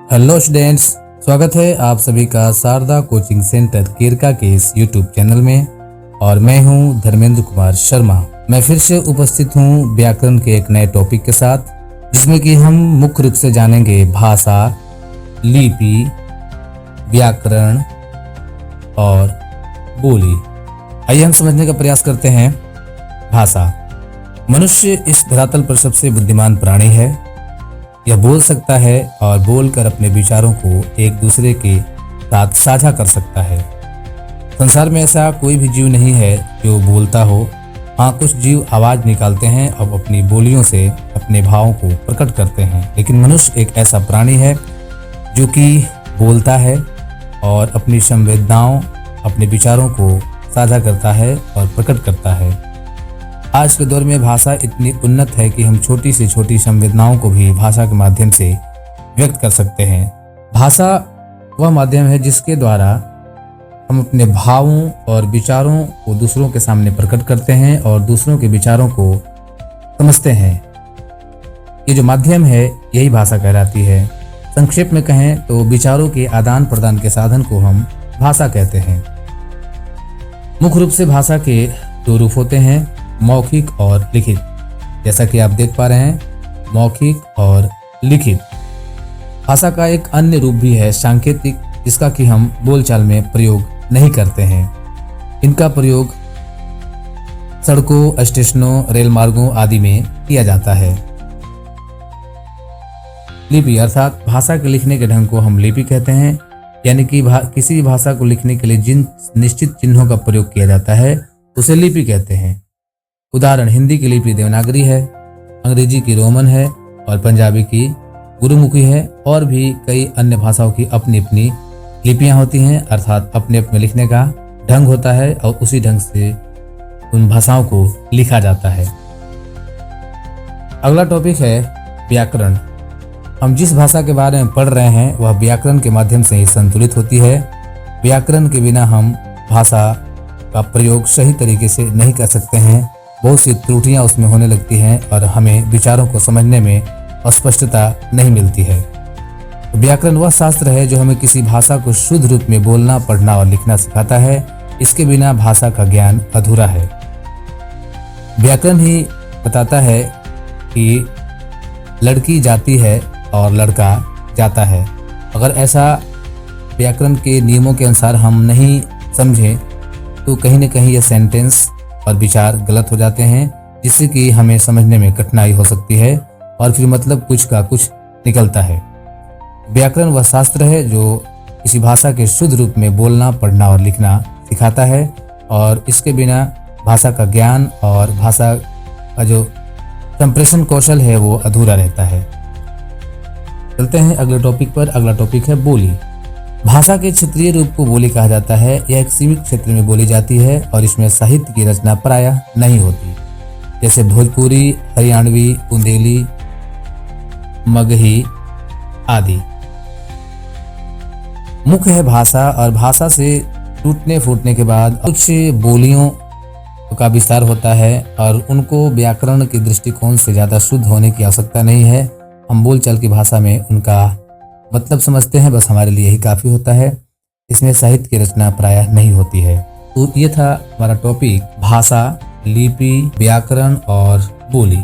Hello students, स्वागत है आप सभी का शारदा कोचिंग सेंटर केरका के इस यूट्यूब चैनल में। और मैं हूं धर्मेंद्र कुमार शर्मा। मैं फिर से उपस्थित हूं व्याकरण के एक नए टॉपिक के साथ, जिसमें कि हम मुख्य रूप से जानेंगे भाषा, लिपि, व्याकरण और बोली। आइए हम समझने का प्रयास करते हैं। भाषा। मनुष्य इस धरातल पर सबसे बुद्धिमान प्राणी है। यह बोल सकता है और बोलकर अपने विचारों को एक दूसरे के साथ साझा कर सकता है। संसार में ऐसा कोई भी जीव नहीं है जो बोलता हो। हाँ, कुछ जीव आवाज निकालते हैं और अपनी बोलियों से अपने भावों को प्रकट करते हैं, लेकिन मनुष्य एक ऐसा प्राणी है जो कि बोलता है और अपनी संवेदनाओं, अपने विचारों को साझा करता है और प्रकट करता है। आज के दौर में भाषा इतनी उन्नत है कि हम छोटी से छोटी संवेदनाओं को भी भाषा के माध्यम से व्यक्त कर सकते हैं। भाषा वह माध्यम है जिसके द्वारा हम अपने भावों और विचारों को दूसरों के सामने प्रकट करते हैं और दूसरों के विचारों को समझते हैं। ये जो माध्यम है यही भाषा कहलाती है। संक्षेप में कहें तो विचारों के आदान प्रदान के साधन को हम भाषा कहते हैं। मुख्य रूप से भाषा के दो रूप होते हैं, मौखिक और लिखित। जैसा कि आप देख पा रहे हैं, मौखिक और लिखित। भाषा का एक अन्य रूप भी है सांकेतिक, जिसका कि हम बोलचाल में प्रयोग नहीं करते हैं। इनका प्रयोग सड़कों, स्टेशनों, रेल मार्गों आदि में किया जाता है। लिपि अर्थात भाषा के लिखने के ढंग को हम लिपि कहते हैं, यानी कि किसी भी भाषा को लिखने के लिए जिन निश्चित चिन्हों का प्रयोग किया जाता है उसे लिपि कहते हैं। उदाहरण, हिंदी की लिपि देवनागरी है, अंग्रेजी की रोमन है और पंजाबी की गुरुमुखी है। और भी कई अन्य भाषाओं की अपनी अपनी लिपियां होती हैं, अर्थात अपने अपने लिखने का ढंग होता है और उसी ढंग से उन भाषाओं को लिखा जाता है। अगला टॉपिक है व्याकरण। हम जिस भाषा के बारे में पढ़ रहे हैं वह व्याकरण के माध्यम से ही संतुलित होती है। व्याकरण के बिना हम भाषा का प्रयोग सही तरीके से नहीं कर सकते हैं। बहुत सी त्रुटियां उसमें होने लगती हैं और हमें विचारों को समझने में अस्पष्टता नहीं मिलती है। तो व्याकरण वह शास्त्र है जो हमें किसी भाषा को शुद्ध रूप में बोलना, पढ़ना और लिखना सिखाता है। इसके बिना भाषा का ज्ञान अधूरा है। व्याकरण ही बताता है कि लड़की जाती है और लड़का जाता है। अगर ऐसा व्याकरण के नियमों के अनुसार हम नहीं समझें तो कहीं न कहीं यह सेंटेंस और विचार गलत हो जाते हैं, जिससे कि हमें समझने में कठिनाई हो सकती है और फिर मतलब कुछ का कुछ निकलता है। व्याकरण वह शास्त्र है जो किसी भाषा के शुद्ध रूप में बोलना, पढ़ना और लिखना सिखाता है और इसके बिना भाषा का ज्ञान और भाषा का जो संप्रेषण कौशल है वो अधूरा रहता है। चलते हैं अगले टॉपिक पर। अगला टॉपिक है बोली। भाषा के क्षेत्रीय रूप को बोली कहा जाता है। यह एक सीमित क्षेत्र में बोली जाती है और इसमें साहित्य की रचना प्रायः नहीं होती, जैसे भोजपुरी, हरियाणवी, बुंदेली, मगही आदि। मुख्य है भाषा और भाषा से टूटने फूटने के बाद कुछ बोलियों का विस्तार होता है और उनको व्याकरण के दृष्टिकोण से ज़्यादा शुद्ध होने की आवश्यकता नहीं है। हम बोलचाल की भाषा में उनका मतलब समझते हैं, बस हमारे लिए यही काफ़ी होता है। इसमें साहित्य की रचना प्रायः नहीं होती है। तो ये था हमारा टॉपिक भाषा, लिपि, व्याकरण और बोली।